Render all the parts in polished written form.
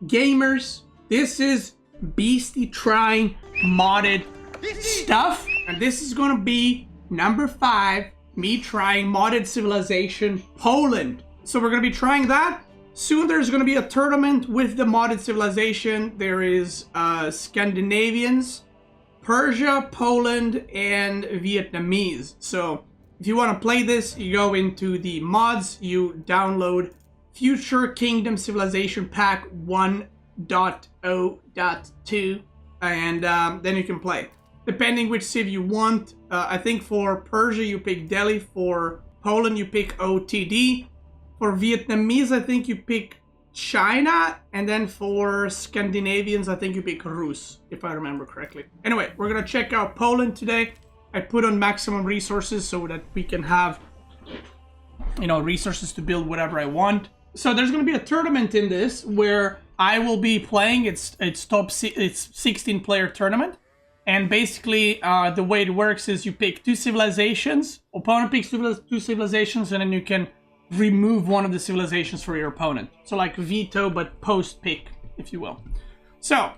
gamers, this is Beasty trying modded stuff, and this is gonna be number 5, me trying modded civilization Poland. So we're gonna be trying that. Soon there's gonna be a tournament with the modded civilization. There is Scandinavians, Persia, Poland, and Vietnamese. So if you want to play this, you go into the mods, you download Future Kingdom Civilization Pack 1.0.2, and then you can play. Depending which civ you want, I think for Persia you pick Delhi, for Poland you pick OTD, for Vietnamese I think you pick China, and then for Scandinavians I think you pick Rus, if I remember correctly. Anyway, we're gonna check out Poland today. I put on maximum resources so that we can have, you know, resources to build whatever I want. So there's gonna be a tournament in this where I will be playing. It's 16 player tournament, and basically the way it works is you pick 2 civilizations, opponent picks 2 civilizations, and then you can remove one of the civilizations for your opponent. So like veto, but post pick, if you will. So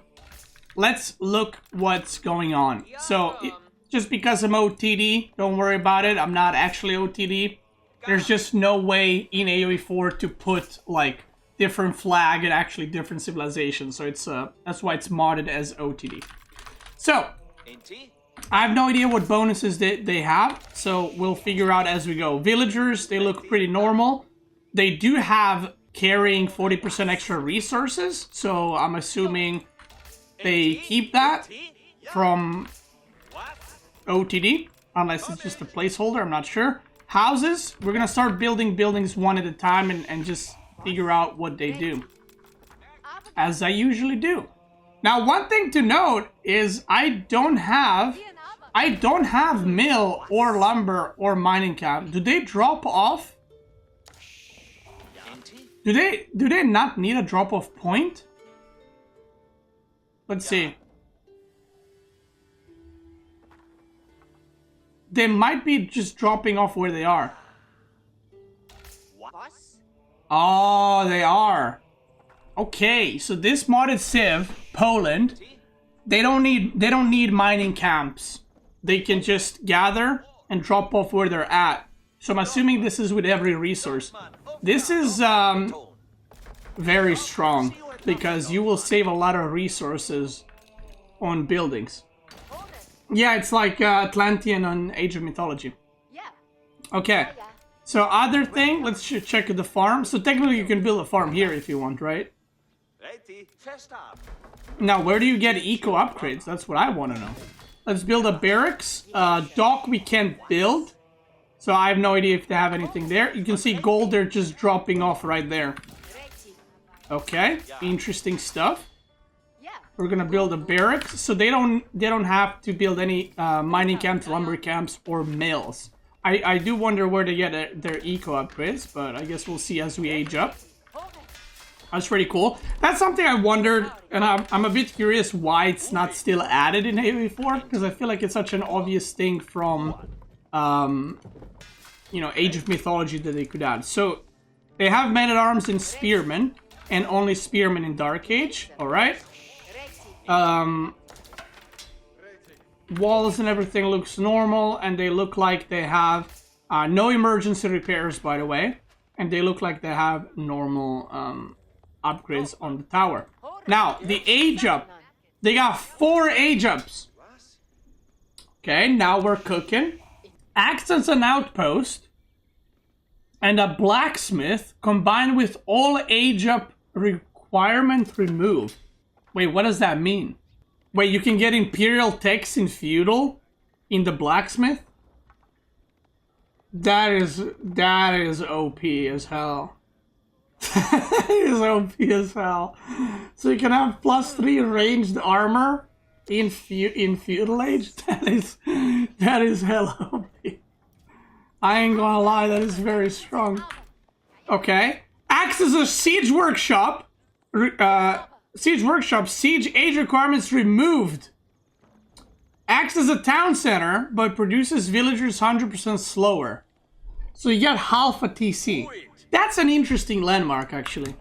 let's look what's going on. So just because I'm OTD, don't worry about it. I'm not actually OTD. There's just no way in AoE4 to put like different flag and actually different civilizations. So it's that's why it's modded as OTD. So I have no idea what bonuses they have, so we'll figure out as we go. Villagers, they look pretty normal. They do have carrying 40% extra resources, so I'm assuming they keep that from OTD, unless it's just a placeholder, I'm not sure. Houses, we're gonna start building buildings one at a time and just figure out what they do, as I usually do. Now, one thing to note is I don't have mill or lumber or mining camp. Do they drop off? Do they not need a drop off point? Let's see. They might be just dropping off where they are. Oh, they are. Okay, so this modded civ, Poland, they don't need mining camps. They can just gather and drop off where they're at. So I'm assuming this is with every resource. This is very strong because you will save a lot of resources on buildings. Yeah, it's like Atlantean on Age of Mythology. Okay, so other thing, let's check the farm. So technically you can build a farm here if you want, right? Now, where do you get eco upgrades? That's what I want to know. Let's build a barracks. Dock we can't build, so I have no idea if they have anything there. You can see gold, they're just dropping off right there. Okay, interesting stuff. We're gonna build a barracks, so they don't have to build any mining camps, lumber camps, or mills. I do wonder where they get their eco upgrades, but I guess we'll see as we age up. That's pretty cool. That's something I wondered, and I'm a bit curious why it's not still added in AoE4, because I feel like it's such an obvious thing from, you know, Age of Mythology that they could add. So they have men-at-arms and spearmen, and only spearmen in Dark Age. All right. Walls and everything looks normal, and they look like they have no emergency repairs, by the way, and they look like they have normal upgrades on the tower. Now, the age up, they got 4 age ups. Okay, now we're cooking. Acts as an outpost and a blacksmith combined with all age up requirement removed. Wait, what does that mean? Wait, you can get Imperial techs in Feudal in the blacksmith? That is OP as hell. That is OP as hell. So you can have +3 ranged armor in Feudal Age? That is hell OP. I ain't gonna lie, that is very strong. Okay. Acts as a siege workshop. Siege age requirements removed. Acts as a town center, but produces villagers 100% slower. So you get half a TC. That's an interesting landmark, actually.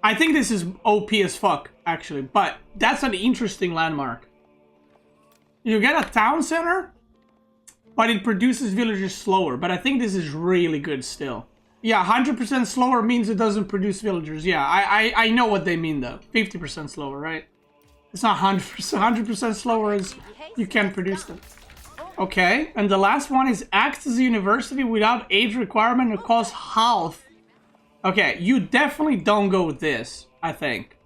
I think this is OP as fuck, actually. But that's an interesting landmark. You get a town center, but it produces villagers slower. But I think this is really good still. Yeah, 100% slower means it doesn't produce villagers. Yeah, I know what they mean though. 50% slower, right? It's not 100%. 100% slower is you can produce them. Okay, and the last one is acts as a university without age requirement and costs half. Okay, you definitely don't go with this, I think.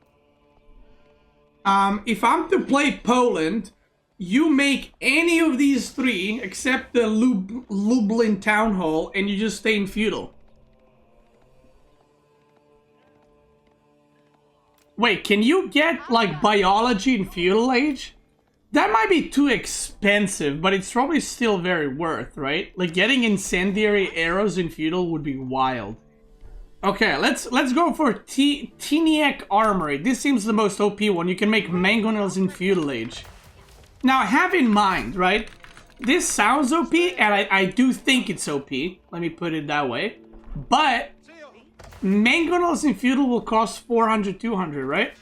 If I'm to play Poland, you make any of these three except the Lublin Town Hall and you just stay in Feudal. Wait, can you get like biology in Feudal Age? That might be too expensive, but it's probably still very worth, right? Like getting incendiary arrows in Feudal would be wild. Okay, let's go for Tiniek Armory. This seems the most OP one. You can make mangonels in Feudal Age. Now have in mind, right? This sounds OP, and I do think it's OP. Let me put it that way. But mangonels in Feudal will cost 400, 200, right?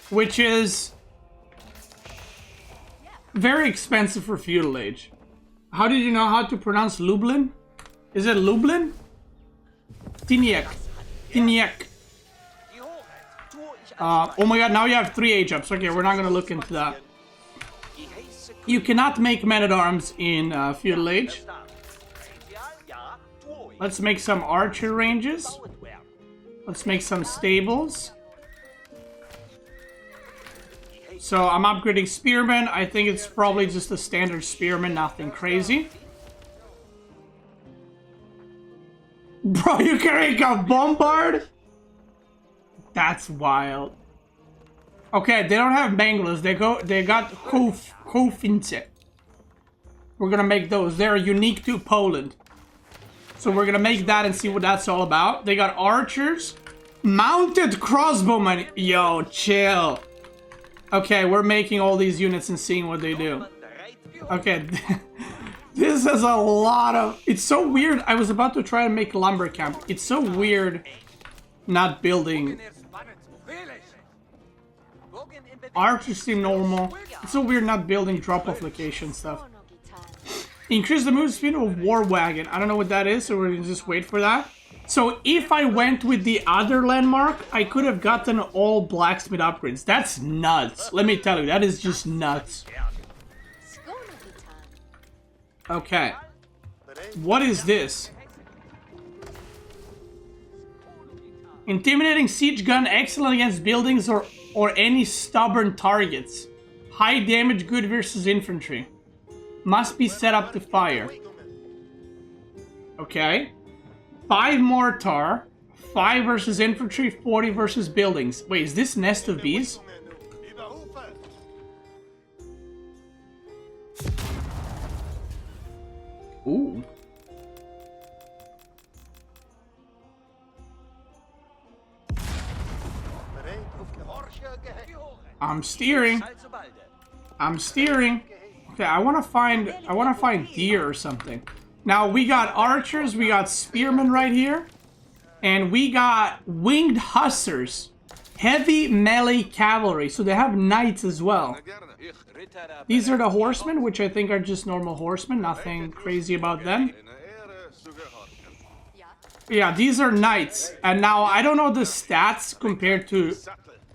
Which is very expensive for Feudal Age. How did you know how to pronounce Lublin? Is it Lublin? Tiniek. Tiniek. Oh my god, now you have 3 age ups. Okay, we're not gonna look into that. You cannot make men-at-arms in Feudal Age. Let's make some archer ranges. Let's make some stables. So I'm upgrading spearmen. I think it's probably just a standard spearman, nothing crazy. Bro, you can make a bombard? That's wild. Okay, they don't have manglers. They got Kofince. We're gonna make those. They're unique to Poland. So we're gonna make that and see what that's all about. They got archers. Mounted crossbowmen. Yo, chill. Okay, we're making all these units and seeing what they do. Okay. This is a lot of... It's so weird. I was about to try and make lumber camp. It's so weird not building. Archers seem normal. It's so weird not building drop-off location stuff. Increase the move speed of War Wagon. I don't know what that is, so we're gonna just wait for that. So if I went with the other landmark, I could have gotten all blacksmith upgrades. That's nuts. Let me tell you, that is just nuts. Okay. What is this? Intimidating siege gun, excellent against buildings or any stubborn targets. High damage, good versus infantry. Must be set up to fire. Okay. 5 mortar, 5 versus infantry, 40 versus buildings. Wait, is this Nest of Bees? Ooh. I'm steering. I'm steering. Okay, I want to find deer or something. Now we got archers, we got spearmen right here, and we got winged hussars, heavy melee cavalry. So they have knights as well. These are the horsemen, which I think are just normal horsemen. Nothing crazy about them. Yeah, these are knights. And now I don't know the stats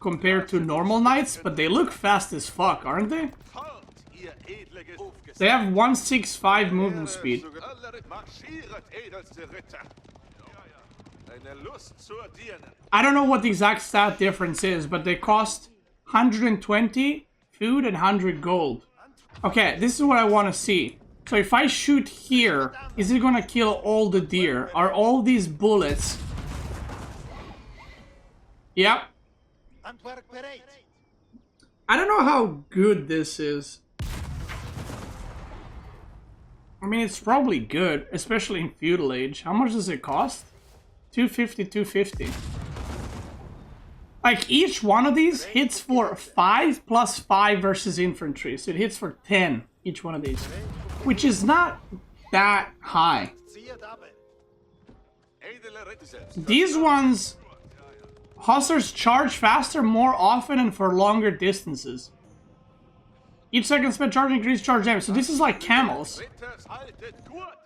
compared to normal knights, but they look fast as fuck, aren't they? They have 165 movement speed. I don't know what the exact stat difference is, but they cost 120 food and 100 gold. Okay, this is what I want to see. So if I shoot here, is it gonna kill all the deer? Are all these bullets... Yep. I don't know how good this is. I mean, it's probably good, especially in Feudal Age. How much does it cost? 250, 250. Like, each one of these hits for 5 plus 5 versus infantry. So it hits for 10, each one of these. Which is not that high. These ones... Hussars charge faster, more often, and for longer distances. Each second spent charging increased charge damage. So this is like camels.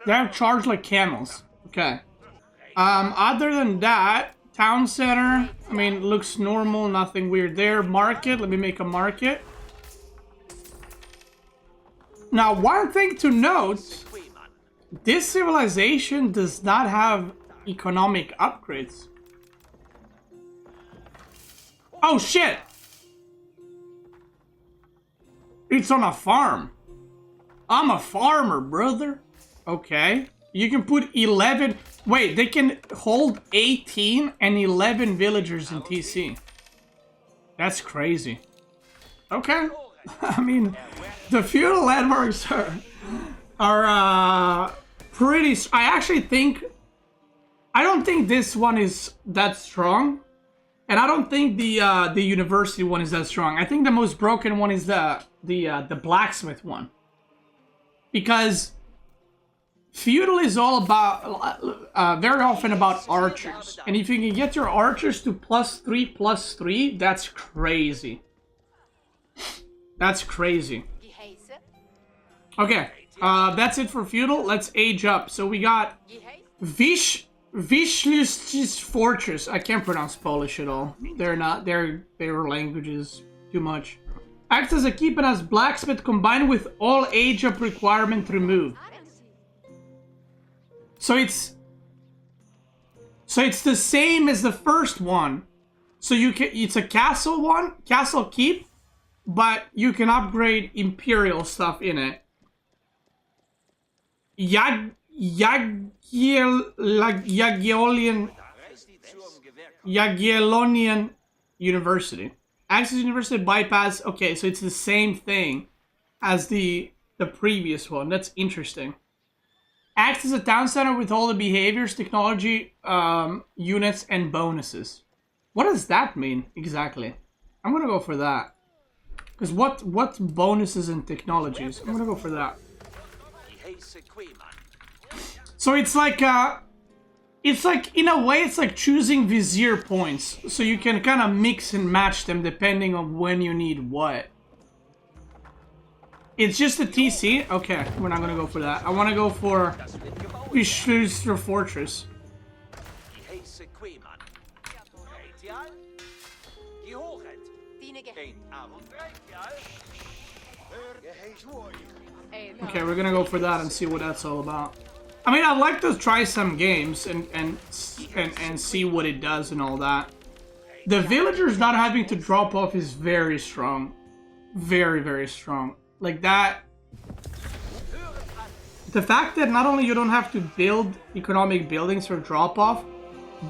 They're charged like camels. Okay. Other than that, town center, I mean, looks normal, nothing weird there. Market, let me make a market. Now, one thing to note, this civilization does not have economic upgrades. Oh shit! It's on a farm. I'm a farmer, brother. Okay. You can put 11... Wait, they can hold 18 and 11 villagers in TC. That's crazy. Okay. I mean, the feudal landmarks are pretty... I actually think... I don't think this one is that strong. And I don't think the university one is that strong. I think the most broken one is the blacksmith one. Because feudal is all about, very often about archers. And if you can get your archers to +3/+3, that's crazy. That's crazy. Okay, that's it for feudal. Let's age up. So we got Wishlust's fortress. I can't pronounce Polish at all. They're not. Their languages too much. Acts as a keep and as blacksmith combined with all age up requirement removed. So it's the same as the first one. So you can. It's a castle one, castle keep, but you can upgrade Imperial stuff in it. Jagiellonian University. Access University bypass. Okay, so it's the same thing as the previous one. That's interesting. Acts as a town center with all the behaviors, technology, units, and bonuses. What does that mean exactly? I'm gonna go for that. Because what bonuses and technologies? I'm gonna go for that. So it's like in a way it's like choosing vizier points, so you can kind of mix and match them depending on when you need what. It's just a TC. Okay, we're not gonna go for that. I want to go for Beastyqt fortress. Okay, we're gonna go for that and see what that's all about. I mean, I'd like to try some games and see what it does and all that. The villagers not having to drop off is very strong. Very, very strong. Like that. The fact that not only you don't have to build economic buildings for drop off,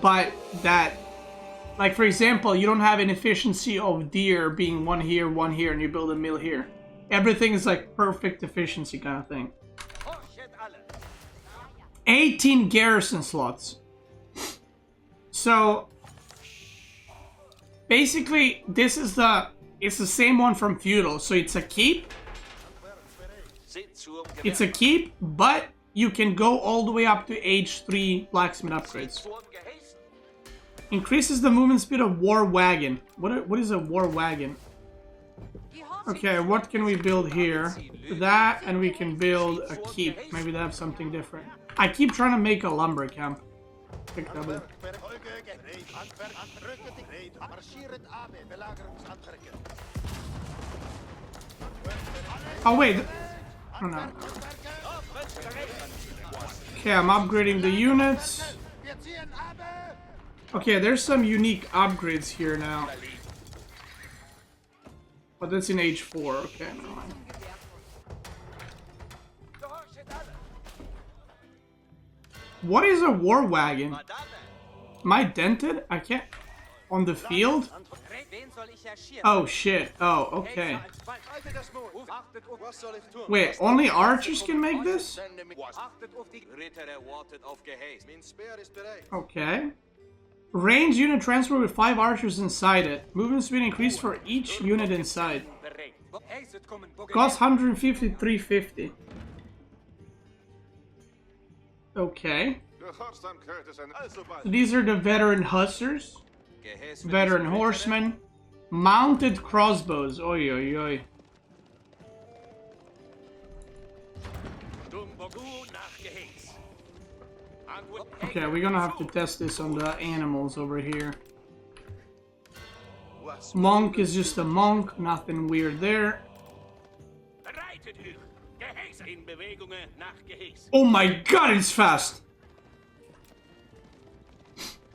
but that, like for example, you don't have an efficiency of deer being one here, and you build a mill here. Everything is like perfect efficiency kind of thing. 18 garrison slots. So basically this is it's the same one from feudal. So it's a keep. It's a keep, but you can go all the way up to age 3 blacksmith upgrades. Increases the movement speed of war wagon. What is a war wagon? Okay, what can we build here? That, and we can build a keep. Maybe they have something different. I keep trying to make a lumber camp. Pick that up. Oh wait. Oh no. Okay, I'm upgrading the units. Okay, there's some unique upgrades here now. But that's in age 4. Okay, never mind. What is a war wagon? Am I dented? I can't... On the field? Oh shit. Oh, okay. Wait, only archers can make this? Okay. Range unit transfer with 5 archers inside it. Movement speed increased for each unit inside. Cost 150, 350. Okay. These are the veteran hussars. Veteran horsemen. Mounted crossbows. Oi, oi, oi. Okay, we're gonna have to test this on the animals over here. Monk is just a monk, nothing weird there. Oh my god, it's fast!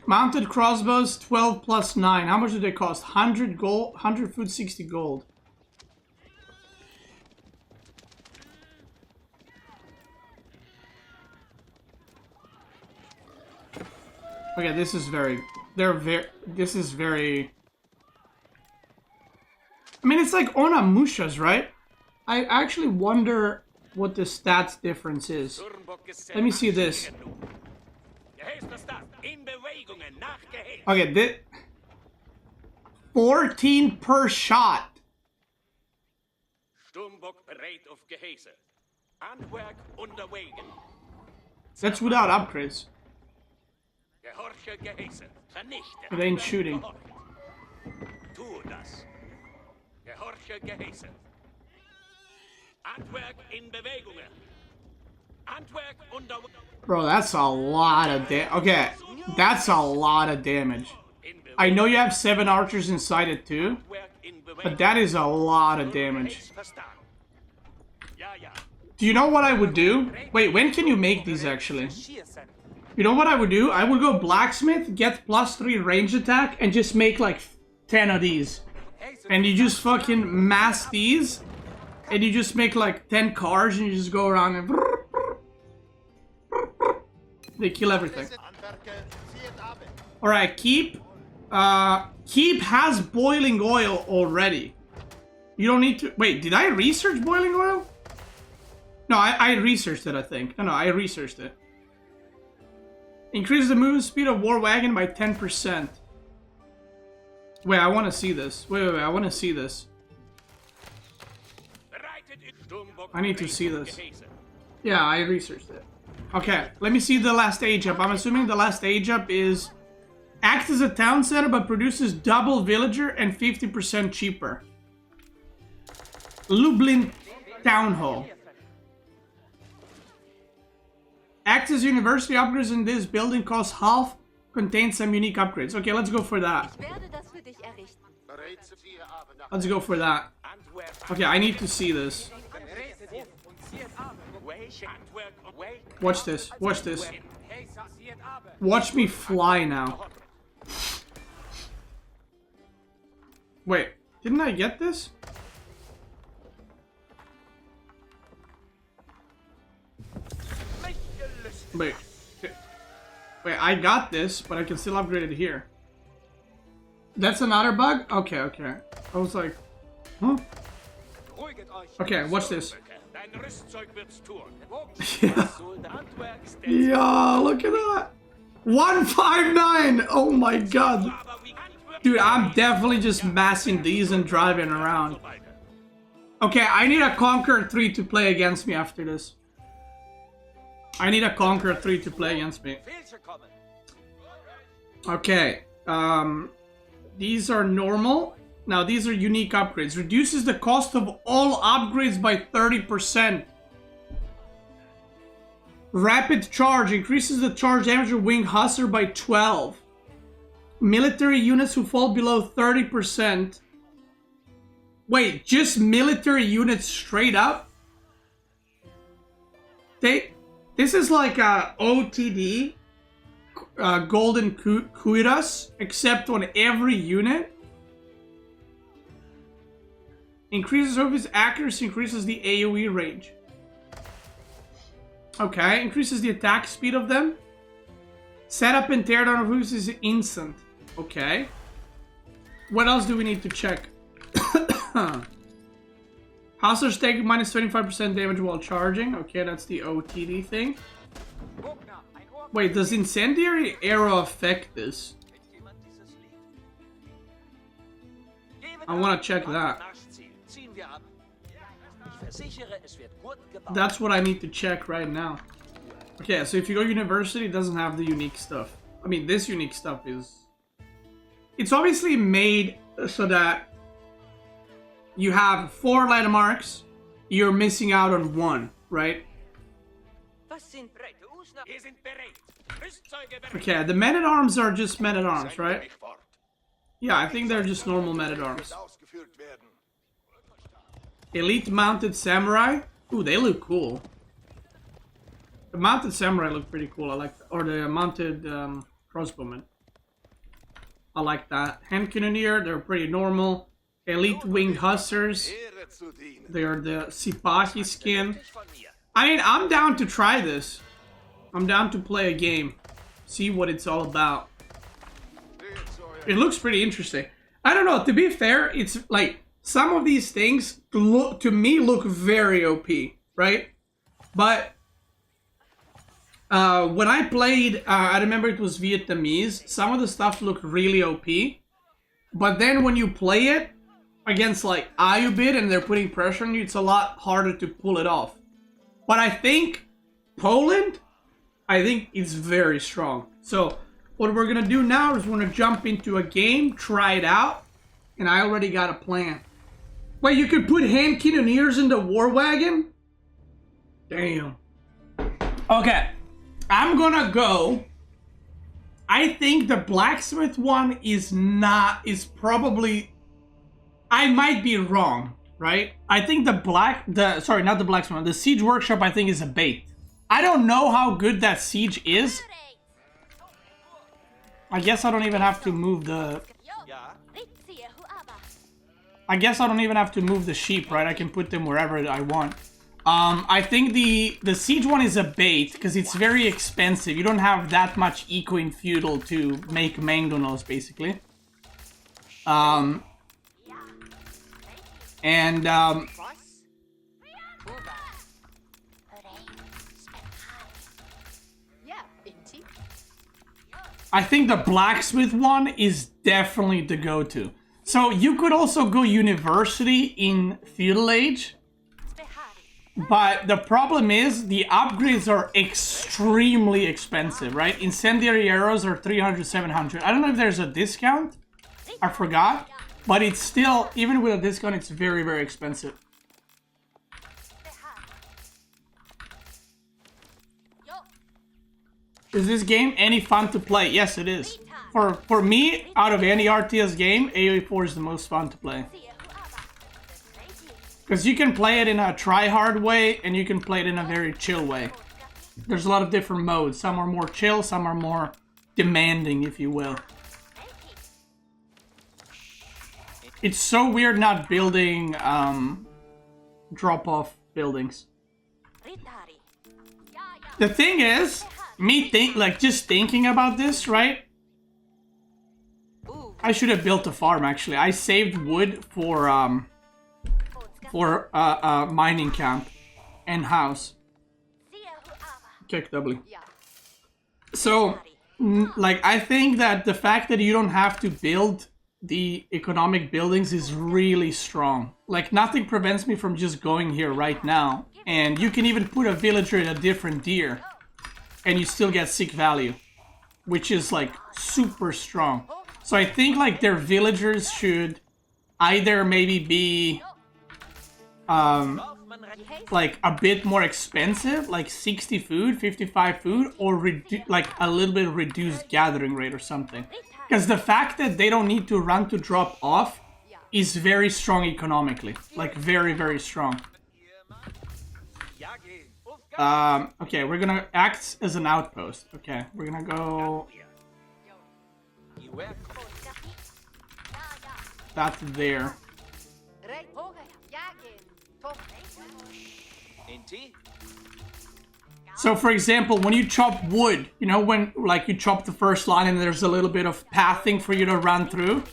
Mounted crossbows, 12 plus 9. How much do they cost? 100 gold, 100 food, 60 gold. Okay, this is very... This is very... I mean, it's like Onamushas, right? I actually wonder what the stats difference is. Let me see this. Okay, this... 14 per shot. That's without upgrades. It ain't shooting. Bro, that's a lot of damage. Okay, that's a lot of damage. I know you have 7 archers inside it too, but that is a lot of damage. Do you know what I would do? Wait, when can you make these actually? You know what I would do? I would go blacksmith, get +3 range attack, and just make like 10 of these. And you just fucking mass these, and you just make like 10 cars, and you just go around and... They kill everything. Alright, Keep. Keep has boiling oil already. You don't need to... Wait, did I research boiling oil? No, I researched it, I think. No, I researched it. Increase the movement speed of War Wagon by 10%. Wait, I want to see this. Wait, I want to see this. I need to see this. Yeah, I researched it. Okay, let me see the last age up. I'm assuming the last age up is... Acts as a town center, but produces double villager and 50% cheaper. Lublin Town Hall. Acts as university upgrades in this building cost half, contains some unique upgrades. Okay, let's go for that. Let's go for that. Okay, I need to see this. Watch this. Watch this. Watch me fly now. Wait, didn't I get this? Wait. Wait, I got this, but I can still upgrade it here. That's another bug? Okay, okay. I was like, huh? Okay, watch this. Yeah. Yeah, look at that. 159! Oh my god. Dude, I'm definitely just massing these and driving around. Okay, I need a Conqueror 3 to play against me after this. I need a Conqueror 3 to play against me. Okay, these are normal. Now these are unique upgrades. Reduces the cost of all upgrades by 30%. Rapid charge. Increases the charge damage of wing hussar by 12. Military units who fall below 30%. Wait, just military units straight up? This is like a OTD, Golden Kuiras, except on every unit. Increases surface accuracy, increases the AoE range. Okay, increases the attack speed of them. Setup and teardown of roofs is instant. Okay. What else do we need to check? Hussars take minus 25% damage while charging. Okay, that's the OTD thing. Wait, does Incendiary Arrow affect this? I want to check that. That's what I need to check right now. Okay, so if you go university, it doesn't have the unique stuff. I mean, this unique stuff is it's obviously made so that you have 4 landmarks, you're missing out on 1, right? Okay, the men-at-arms are just men-at-arms, right? Yeah, I think they're just normal men-at-arms. Elite mounted samurai. Ooh, they look cool. The mounted samurai look pretty cool. I like that. Or the mounted crossbowmen. I like that. Hand cannoneer, they're pretty normal. Elite winged hussars. They're the Sipahi skin. I mean, I'm down to try this. I'm down to play a game. See what it's all about. It looks pretty interesting. I don't know, to be fair, it's like, some of these things look, to me, look very OP, right? But when I played, I remember it was Vietnamese, some of the stuff looked really OP. But then when you play it against like Ayubit and they're putting pressure on you, it's a lot harder to pull it off. But I think Poland, I think it's very strong. So what we're gonna do now is we're gonna jump into a game, try it out, and I already got a plan. Wait, you could put hand cannoneers in the war wagon? Damn. Okay, I'm gonna go. I think the blacksmith one is probably, I might be wrong, right? I think sorry, not the blacksmith one, the siege workshop I think is a bait. I don't know how good that siege is. I guess I don't even have to move the... I guess I don't even have to move the sheep, right? I can put them wherever I want. I think the siege one is a bait because it's very expensive. You don't have that much eco in Feudal to make mangonels, basically. I think the blacksmith one is definitely the go-to. So you could also go university in Feudal Age. But the problem is the upgrades are extremely expensive, right? Incendiary arrows are 300, 700. I don't know if there's a discount. I forgot. But it's still, even with a discount, it's very, very expensive. Is this game any fun to play? Yes, it is. For me, out of any RTS game, AoE4 is the most fun to play. Because you can play it in a try-hard way, and you can play it in a very chill way. There's a lot of different modes. Some are more chill, some are more demanding, if you will. It's so weird not building drop-off buildings. The thing is, just thinking about this, right? I should have built a farm, actually. I saved wood for mining camp and house. Check W. So, like, I think that the fact that you don't have to build the economic buildings is really strong. Like, nothing prevents me from just going here right now. And you can even put a villager in a different tier. And you still get sick value. Which is, like, super strong. So I think, like, their villagers should either maybe be... like a bit more expensive, like 60 food, 55 food, or like a little bit reduced gathering rate or something. Because the fact that they don't need to run to drop off is very strong economically. Like very, very strong. Okay, we're gonna act as an outpost. Okay, we're gonna go... That's there. So for example, when you chop wood, you know, when like you chop the first line and there's a little bit of pathing for you to run through,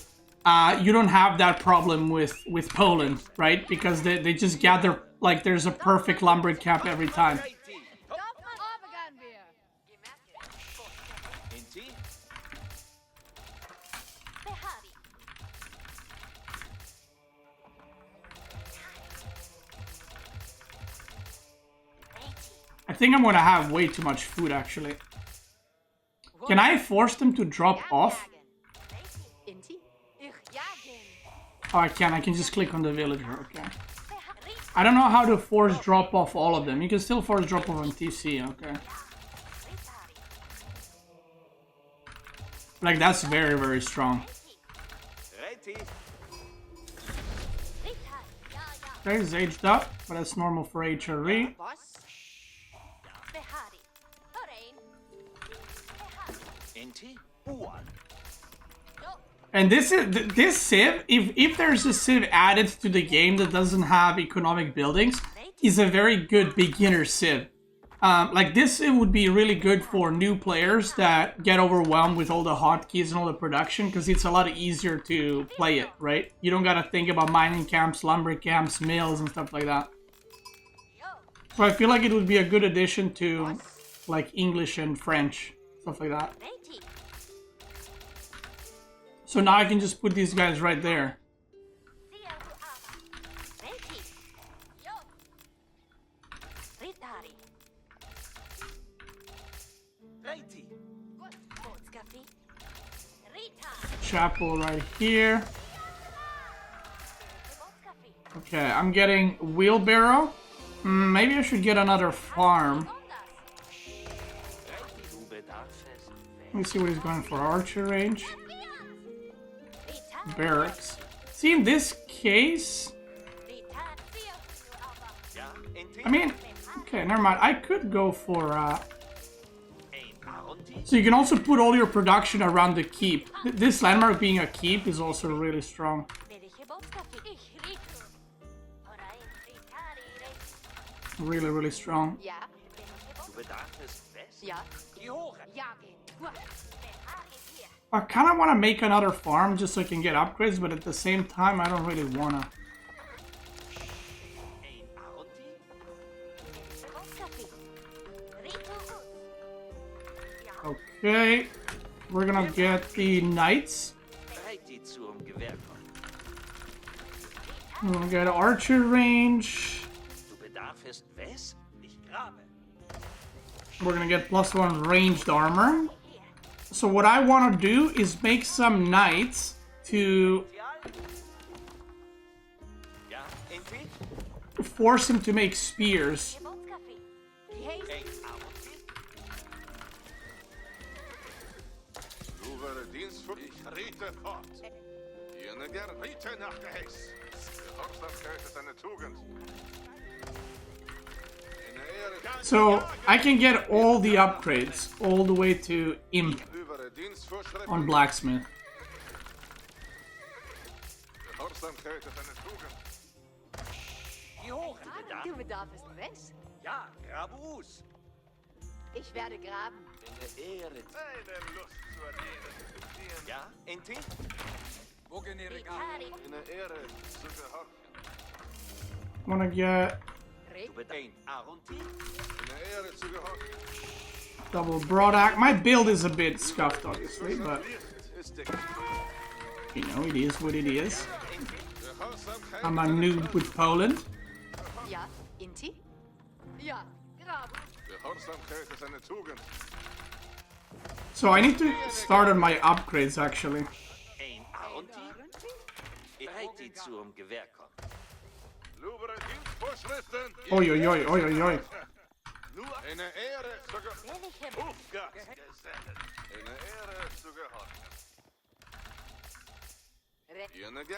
you don't have that problem with Poland, right? Because they just gather, like there's a perfect lumber camp every time. I think I'm gonna have way too much food, actually. Can I force them to drop off? Oh, I can. I can just click on the villager. Okay. I don't know how to force drop off all of them. You can still force drop off on TC. Okay. Like, that's very, very strong. Okay, he's aged up, but that's normal for HRE. And this civ, if there's a civ added to the game that doesn't have economic buildings, is a very good beginner civ. Like this civ would be really good for new players that get overwhelmed with all the hotkeys and all the production, because it's a lot easier to play it, right? You don't gotta think about mining camps, lumber camps, mills, and stuff like that. So I feel like it would be a good addition to like English and French, stuff like that. So now I can just put these guys right there. Chapel right here. Okay, I'm getting wheelbarrow. Maybe I should get another farm. Let me see what he's going for. Archer range. Barracks. See, in this case... I mean... Okay, never mind. I could go for... So you can also put all your production around the keep. This landmark being a keep is also really strong. Really, really strong. I kind of want to make another farm just so I can get upgrades, but at the same time, I don't really want to. Okay, we're gonna get the knights. We're gonna get archer range. We're gonna get +1 ranged armor. So what I want to do is make some knights to force him to make spears. So I can get all the upgrades all the way to Imp on blacksmith. Du bedarfst was? Ja, Grabus. Ich werde graben. Eine Ehre. Eine Lust zu erleben. Ja, Enti? Wo generiere ich eine Ehre zu gehorchen. Wanna get double broadaxe. My build is a bit scuffed, obviously, but you know, it is what it is. I'm a noob with Poland. Ja, Inti? Ja, So I need to start on my upgrades, actually. Oi, oi, oi, oi, oi, oi.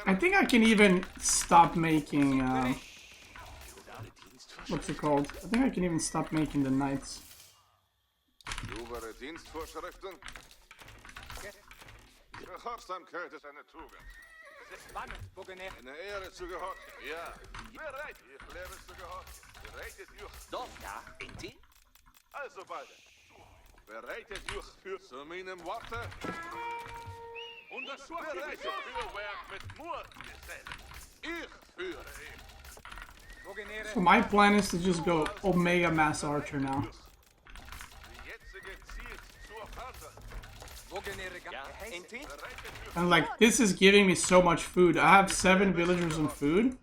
I think I can even stop making, what's it called? I think I can even stop making the knights. Eine Ehre zu gehorchen. Ja. Bereit. Ich lebe zu gehorchen. Bereitet euch. Doch, ja. Inti? Also beide. Bereitet euch für zu meinem Worte. Und das bereitet Fürwerk mit Mord gesetzt. Ich führe ihn. So my plan is to just go Omega Mass Archer now. And like, this is giving me so much food. I have 7 villagers and food.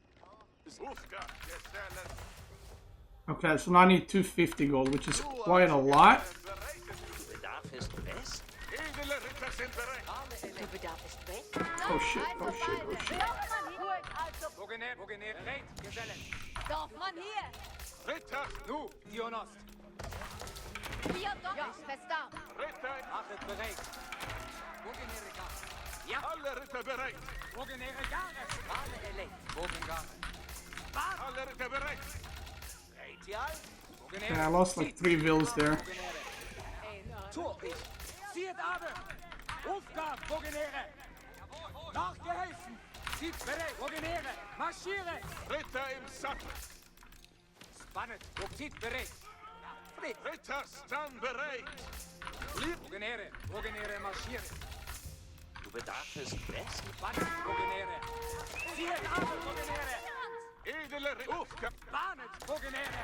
Okay, so now I need 250 gold, which is quite a lot. Oh shit, oh shit, oh shit. Dorfmann hier! Ritter! Nu, Dionost! Hier, doch, fest da! Ritter! Machet bereit! Wogenere Gare! Ja! Alle Ritter bereit! Wogenere Gare! Alle erlegt! Wogengare! Alle Ritter bereit! Reitial! Wogenere! Yeah, I lost like 3 vills there. Tor ich! Zieht aber! Aufgabe! Wogenere! Nachgehelfen! Zieht bereit! Wogenere! Marschiere! Ritter im Sattel! Spannet! Zieht bereit! Ritter, stand bereit! Wogenere! Wogenere! Marschiere! Du bedarfst West? Spannet! Wogenere! Zieht aber! Wogenere! Edle Aufgabe! Spannet! Wogenere!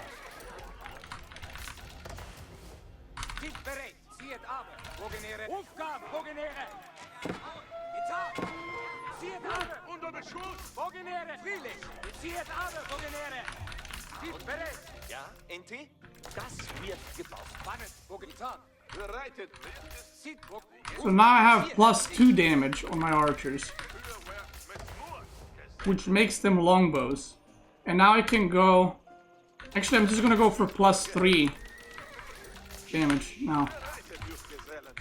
Zieht bereit! Zieht aber! Wogenere! Aufgabe! Wogenere! Ital! Zieht aber! Unter Beschuss! Wogenere! Friedlich! Zieht aber! Wogenere! Zieht bereit! Ja, NT? Das wird gebaut. Spannet! Wogenere! Bereitet! Zieht! So now I have +2 damage on my archers, Feuerwerk mit Mord! which makes them longbows. And now I can go... Actually, I'm just gonna go for +3 damage now. Bereitet, Junggesellen!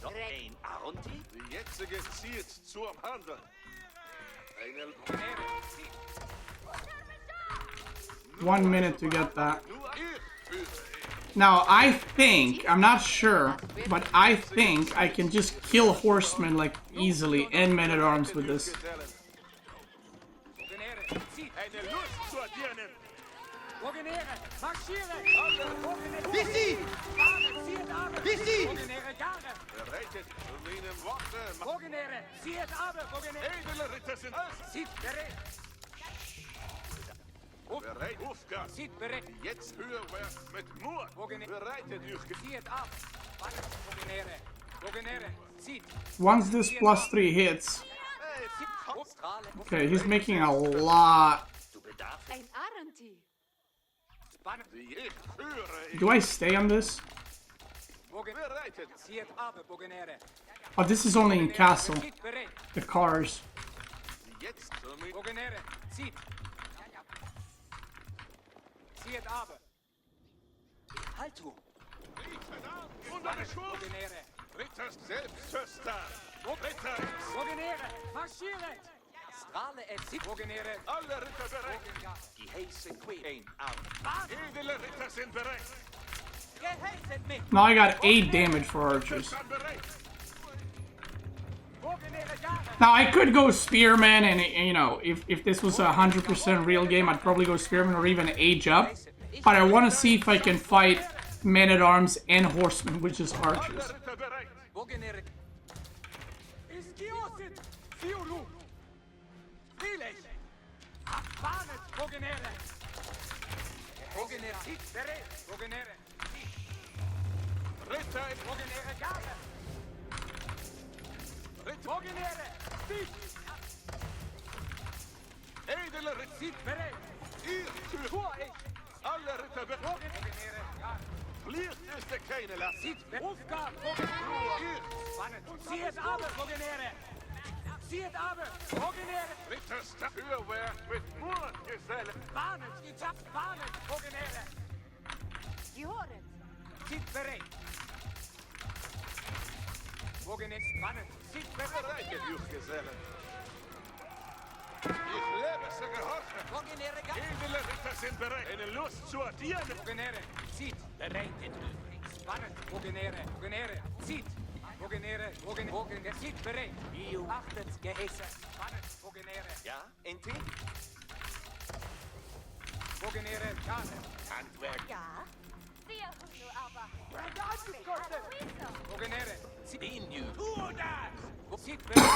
Noch ein Aronti? Die jetzige zielt zum Handel! Eine... 1 minute to get that. Nur ich führe Now, I think, I'm not sure, but I think I can just kill horsemen like easily and men-at-arms with this. Junggesellen! Wogenere! Zieht! Eine Lust zu dienen! Wogenere! Marschiere! Wogenere! Beasty! Zieht aber! Beasty! Wogenere! Gare! Bereitet zu meinen Worten! Wogenere! Zieht aber! Wogenere! Edle Ritter sind Zieht bereit! bereit! Aufgabe! Zieht bereit! Jetzt Feuerwerk mit Mord! Wogenere! Bereitet, Junggesellen! Zieht ab! Wogenere! Wogenere! Zieht! Once this +3 hits... Strahle! Okay, he's making a lot... Du bedarfst Ein Aranti! Spannet! Ich führe Do I stay on this? Wogenere! Bereitet! Zieht aber! Wogenere! Oh, this is only in castle. Zieht bereit! The cars. Jetzt zu meinen... Wogenere! Zieht! Zieht aber! Haltu! Unter Beschuss! Wogenere! Ritter Selbsthöster! Ritter! Wogenere! Marschiert! Strahle zieht! Wogenere! Alle Ritter bereit! die heiße Queen. Ein Edle Ritter sind bereit! Geheißen mich! Now I got 8 damage for archers. Stand bereit! Wogenere Gare! Now I could go spearman, and you know, if this was a 100% real game, I'd probably go spearman or even age up. But I want to see if I can fight men-at-arms and horsemen, which is archers. Ritter bereit! Wogenere! Iskiosit! Feudal! Friedlich! Abbanet! Wogenere! Wogenere! Zieht bereit! Wogenere! Ritter im Wogenere Gare! Wogenere! Zieht! Edle Ritter! Zieht bereit! Ich führe! Tor ich! Alle Ritter bereit! Wogenere Gare! Pflicht ist der keine Last! Zieht bereit! Aufgabe! Wogenere! Spannet! Zieht aber! Wogenere! Zieht aber! Wogenere! Ritter Feuerwerk mit Mord, Gesellen! Bahnet! Bahnet! Wogenere! Gehoret! Zieht bereit! Wogenere! Spannet! Zieht bereit! Bereitet, Junggesellen! Ich lebe zu gehorchen! Wogenere Gare! Edle Ritter sind bereit! Eine Lust zu dienen! Wogenere! Zieht! Bereit! Spannet! Wogenere! Wogenere! Zieht! Wogenere! Wogenere! Zieht bereit! Achtet! Geheißen! Spannet! Wogenere! Ja, NT? Wogenere! Gare! Handwerk. Ja? Wir Hulu aber! Wogenere! Zieht! Inju. Zieht bereit!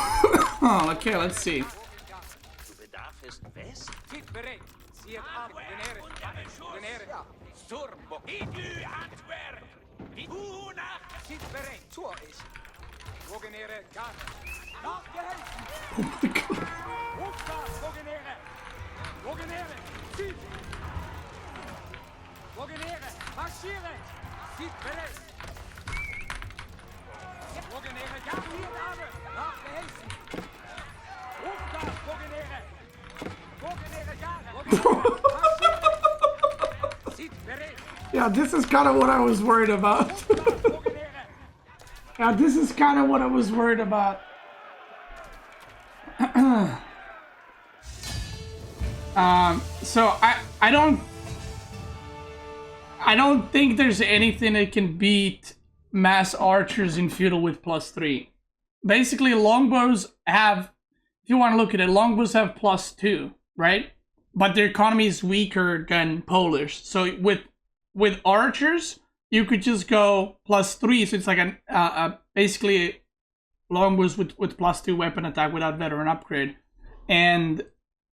Oh, okay, let's see. Du bedarfst West? Zieht bereit! Zieht ab! Wogenere! Wogenere! Sturmbock. Inju Handwerk. Zieht bereit! Tor ich! Wogenere! Gare! Nachgehelfen! Oh my god. Aufgabe! Wogenere! Wogenere! Zieht! Wogenere! Marschiere! Zieht bereit! Wogenere! Ja, hier, Dame! Nachgehelfen! Yeah, this is kind of what I was worried about. Yeah, this is kind of what I was worried about. So I don't think there's anything that can beat mass archers in Feudal with +3. Basically, longbows have, if you want to look at it, longbows have +2, right? But their economy is weaker than Polish. So with archers, you could just go +3. So it's like basically longbows with +2 weapon attack without veteran upgrade. And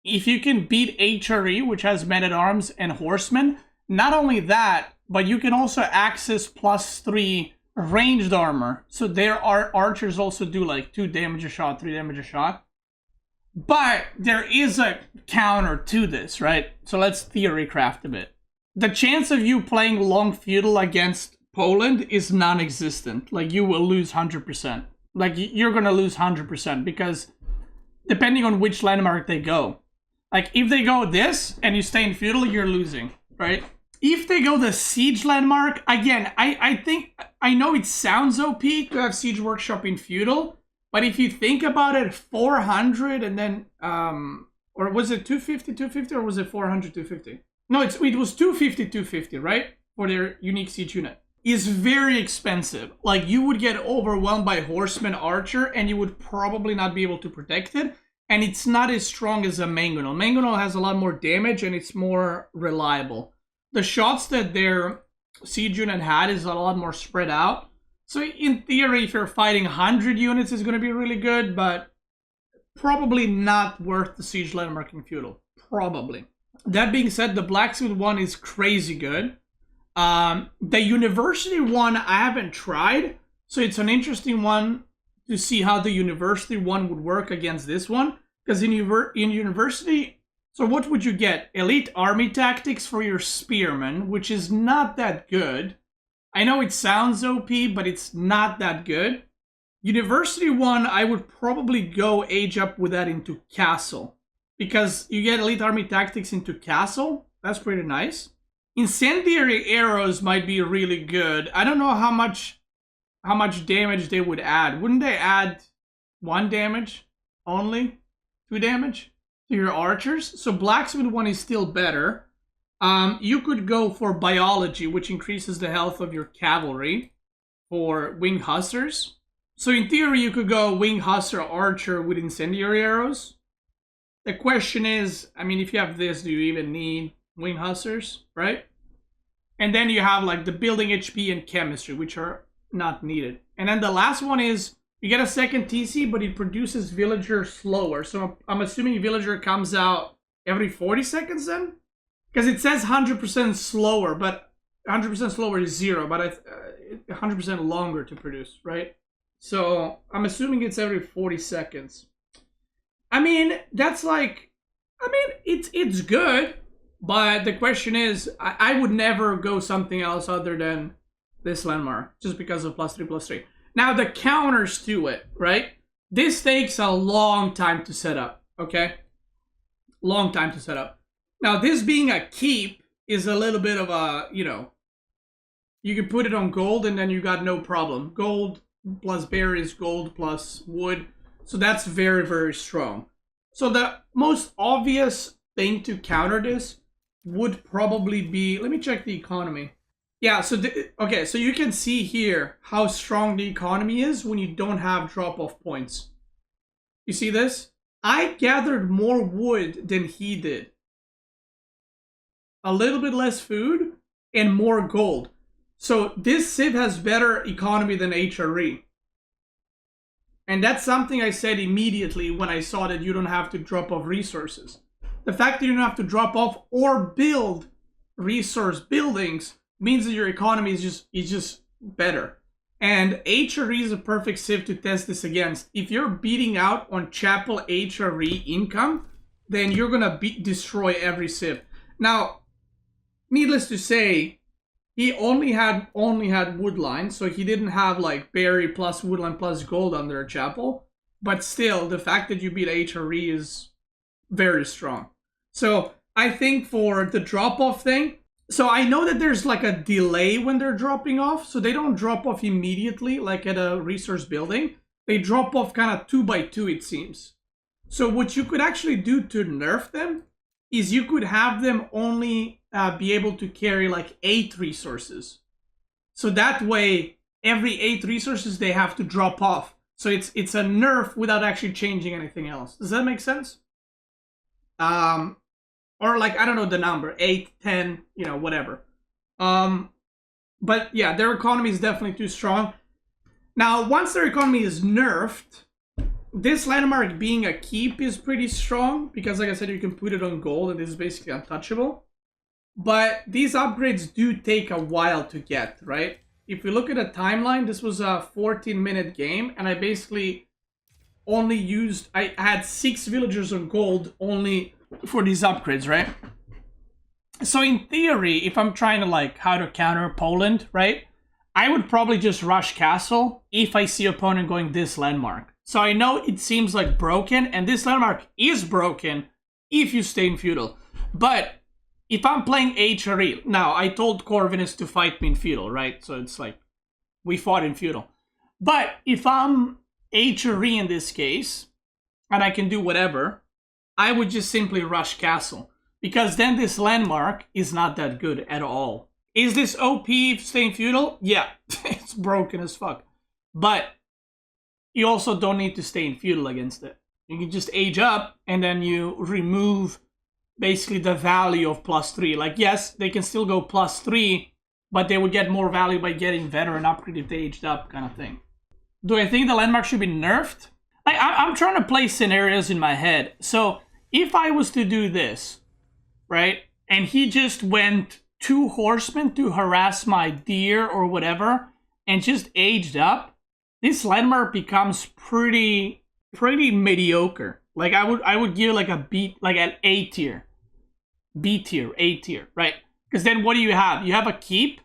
if you can beat HRE, which has men-at-arms and horsemen, not only that, but you can also access +3 ranged armor. So there are archers also do like 2 damage a shot, 3 damage a shot. But there is a counter to this, right? So let's theory craft a bit. The chance of you playing long feudal against Poland is non-existent. Like, you will lose 100%. Like, you're gonna lose 100% because depending on which landmark they go. Like, if they go this and you stay in feudal, you're losing, right? If they go the siege landmark, again, I think, I know it sounds OP to have siege workshop in feudal, but if you think about it, 400 and then, or was it 250, or was it 400, 250? No, it was 250, 250, right? For their unique siege unit. Is very expensive. Like, you would get overwhelmed by horseman archer and you would probably not be able to protect it. And it's not as strong as a mangonel. Mangonel has a lot more damage and it's more reliable. The shots that their siege unit had is a lot more spread out. So in theory, if you're fighting 100 units, it's going to be really good, but probably not worth the siege landmark in feudal. Probably. That being said, the blacksmith one is crazy good. The university one I haven't tried, so it's an interesting one to see how the university one would work against this one. Because in university, so what would you get? Elite army tactics for your spearmen, which is not that good. I know it sounds OP, but it's not that good. University one, I would probably go age up with that into castle. Because you get elite army tactics into castle. That's pretty nice. Incendiary arrows might be really good. I don't know how much damage they would add. Wouldn't they add 1 damage only? 2 damage to your archers? So blacksmith one is still better. You could go for biology, which increases the health of your cavalry for winged hussars. So in theory, you could go winged hussar archer with incendiary arrows. The question is, I mean, if you have this, do you even need winged hussars, right? And then you have like the building HP and chemistry, which are not needed. And then the last one is, you get a second TC, but it produces villager slower. So I'm assuming villager comes out every 40 seconds then? Because it says 100% slower, but 100% slower is 0, but 100% longer to produce, right? So I'm assuming it's every 40 seconds. I mean, that's like, I mean, it's good, but the question is, I would never go something else other than this landmark, just because of +3/+3. Now, the counters to it, right? This takes a long time to set up, okay? Long time to set up. Now, this being a keep is a little bit of a, you know, you can put it on gold and then you got no problem. Gold plus berries, gold plus wood. So that's very, very strong. So the most obvious thing to counter this would probably be, let me check the economy. Yeah, so, okay, so you can see here how strong the economy is when you don't have drop-off points. You see this? I gathered more wood than he did. A little bit less food and more gold. So this civ has better economy than HRE. And that's something I said immediately when I saw that you don't have to drop off resources. The fact that you don't have to drop off or build resource buildings means that your economy is just better. And HRE is a perfect civ to test this against. If you're beating out on Chapel HRE income, then you're gonna destroy every civ. Now, needless to say, he only had woodline, so he didn't have like berry plus woodline plus gold under a chapel. But still, the fact that you beat HRE is very strong. So I think for the drop-off thing, So I know that there's like a delay when they're dropping off, so they don't drop off immediately like at a resource building. They drop off kind of 2 by 2, it seems. So what you could actually do to nerf them is you could have them only be able to carry like 8 resources. So that way, every 8 resources they have to drop off. So it's a nerf without actually changing anything else. Does that make sense? Or like, I don't know the number, 8, 10, you know, whatever. But yeah, their economy is definitely too strong. Now, once their economy is nerfed, this landmark being a keep is pretty strong because, like I said, you can put it on gold and this is basically untouchable. But these upgrades do take a while to get, right? If we look at a timeline, this was a 14-minute game, and I basically only used... I had 6 villagers on gold only for these upgrades, right? So in theory, if I'm trying to, like, how to counter Poland, right? I would probably just rush castle if I see opponent going this landmark. So I know it seems like broken, and this landmark is broken if you stay in Feudal. But if I'm playing HRE, now I told Corvinus to fight me in Feudal, right? So it's like, we fought in Feudal. But if I'm HRE in this case, and I can do whatever, I would just simply rush castle. Because then this landmark is not that good at all. Is this OP staying Feudal? Yeah, it's broken as fuck. But you also don't need to stay in Feudal against it. You can just age up, and then you remove basically the value of +3. Like, yes, they can still go +3, but they would get more value by getting veteran upgrade if they aged up, kind of thing. Do I think the landmark should be nerfed? I'm trying to play scenarios in my head. So if I was to do this, right, and he just went 2 horsemen to harass my deer or whatever, and just aged up, this landmark becomes pretty mediocre. Like I would give like a B, like an A tier, B tier, A tier, right? Because then what do you have? You have a keep,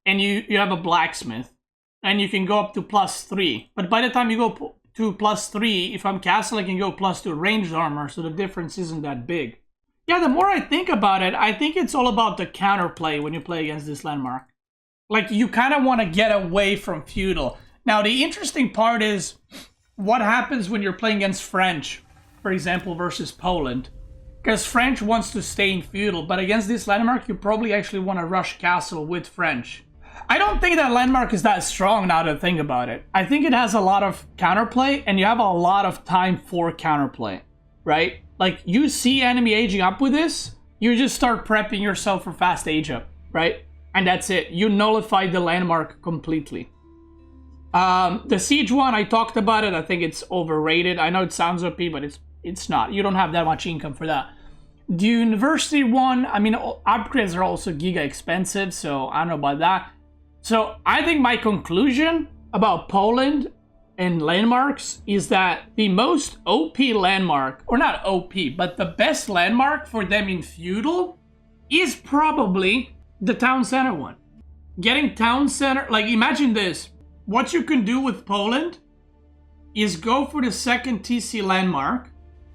and you have a blacksmith, and you can go up to +3. But by the time you go to +3, if I'm castle, I can go +2 ranged armor, so the difference isn't that big. Yeah, the more I think about it, I think it's all about the counterplay when you play against this landmark. Like, you kind of want to get away from Feudal. Now, the interesting part is what happens when you're playing against French, for example, versus Poland. Because French wants to stay in Feudal, but against this landmark, you probably actually want to rush castle with French. I don't think that landmark is that strong now to think about it. I think it has a lot of counterplay, and you have a lot of time for counterplay, right? Like, you see enemy aging up with this, you just start prepping yourself for fast age up, right? And that's it. You nullify the landmark completely. The siege one, I talked about it. I think it's overrated. I know it sounds OP, but it's not. You don't have that much income for that. The university one, I mean, upgrades are also giga expensive, so I don't know about that. So I think my conclusion about Poland and landmarks is that the most OP landmark, or not OP, but the best landmark for them in Feudal is probably the town center one. Getting town center, like, imagine this. What you can do with Poland is go for the second TC landmark,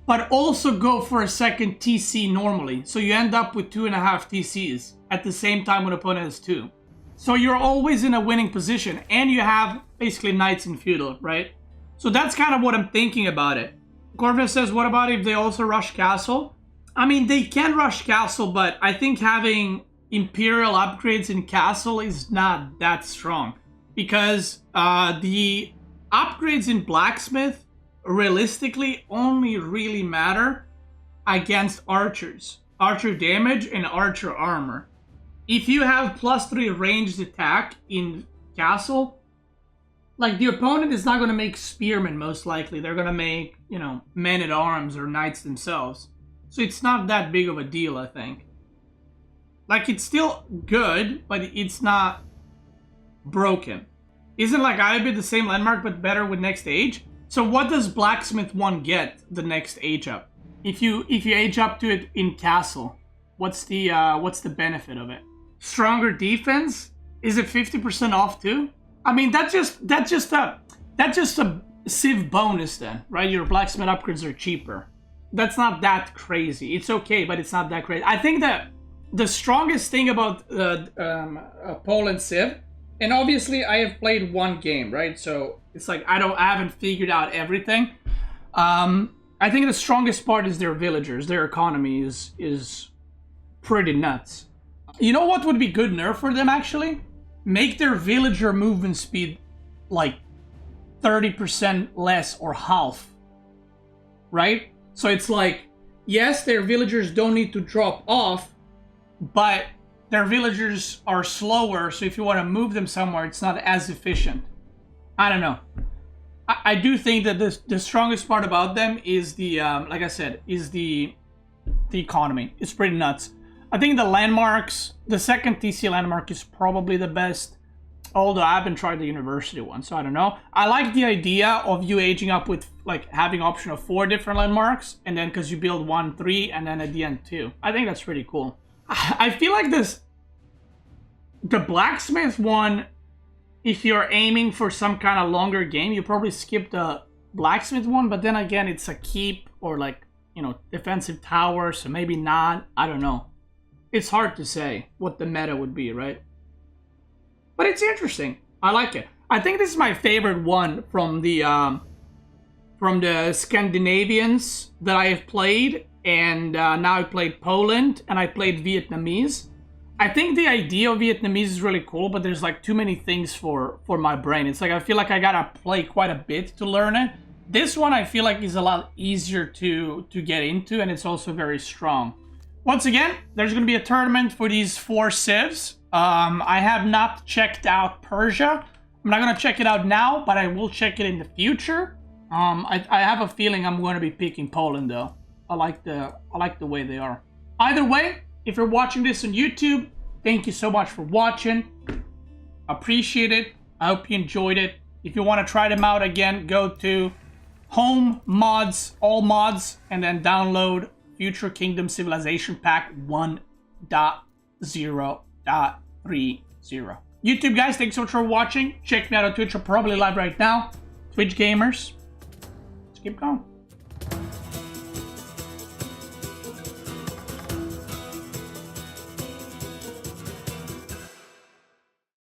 but also go for a second TC normally. So you end up with 2.5 TCs at the same time when opponent has 2. So you're always in a winning position, and you have basically knights in Feudal, right? So that's kind of what I'm thinking about it. Corvin says, what about if they also rush castle? I mean, they can rush castle, but I think having Imperial upgrades in castle is not that strong. Because the upgrades in blacksmith realistically only really matter against archers. Archer damage and archer armor. If you have +3 ranged attack in castle, like, the opponent is not going to make spearmen most likely. They're going to make, you know, men-at-arms or knights themselves. So it's not that big of a deal, I think. Like, it's still good, but it's not broken. Isn't like IB the same landmark but better with next age? So what does blacksmith 1 get the next age up? If you age up to it in castle, what's the benefit of it? Stronger defense? Is it 50% off too? I mean, that's just a civ bonus then, right? Your blacksmith upgrades are cheaper. That's not that crazy. It's okay, but it's not that crazy. I think that the strongest thing about Poland Civ, and obviously I have played one game, right? So it's like I haven't figured out everything. I think the strongest part is their villagers. Their economy is pretty nuts. You know what would be good nerf for them actually? Make their villager movement speed like 30% less or half. Right? So it's like, yes, their villagers don't need to drop off, but their villagers are slower, so if you want to move them somewhere, it's not as efficient. I don't know. I do think that the strongest part about them is the, like I said, is the economy. It's pretty nuts. I think the landmarks, the second TC landmark is probably the best, although I haven't tried the university one, so I don't know. I like the idea of you aging up with, like, having option of 4 different landmarks, and then because you build 1, 3, and then at the end 2. I think that's pretty cool. I feel like the blacksmith one, if you're aiming for some kind of longer game, you probably skip the blacksmith one, but then again, it's a keep or like, you know, defensive tower, so maybe not. I don't know. It's hard to say what the meta would be, right? But it's interesting. I like it. I think this is my favorite one from the Scandinavians that I have played, and now I played Poland and I played Vietnamese. I think the idea of Vietnamese is really cool, but there's like too many things for my brain. It's like I feel like I gotta play quite a bit to learn it. This one I feel like is a lot easier to get into, and it's also very strong. Once again, there's gonna be a tournament for these 4 civs. I have not checked out Persia. I'm not gonna check it out now, but I will check it in the future. I have a feeling I'm gonna be picking Poland though. I like the way they are. Either way, if you're watching this on YouTube, thank you so much for watching. Appreciate it. I hope you enjoyed it. If you want to try them out again, go to Home, Mods, All Mods, and then download Future Kingdom Civilization Pack 1.0.30. YouTube guys, thanks so much for watching. Check me out on Twitch. I'm probably live right now. Twitch gamers. Let's keep going.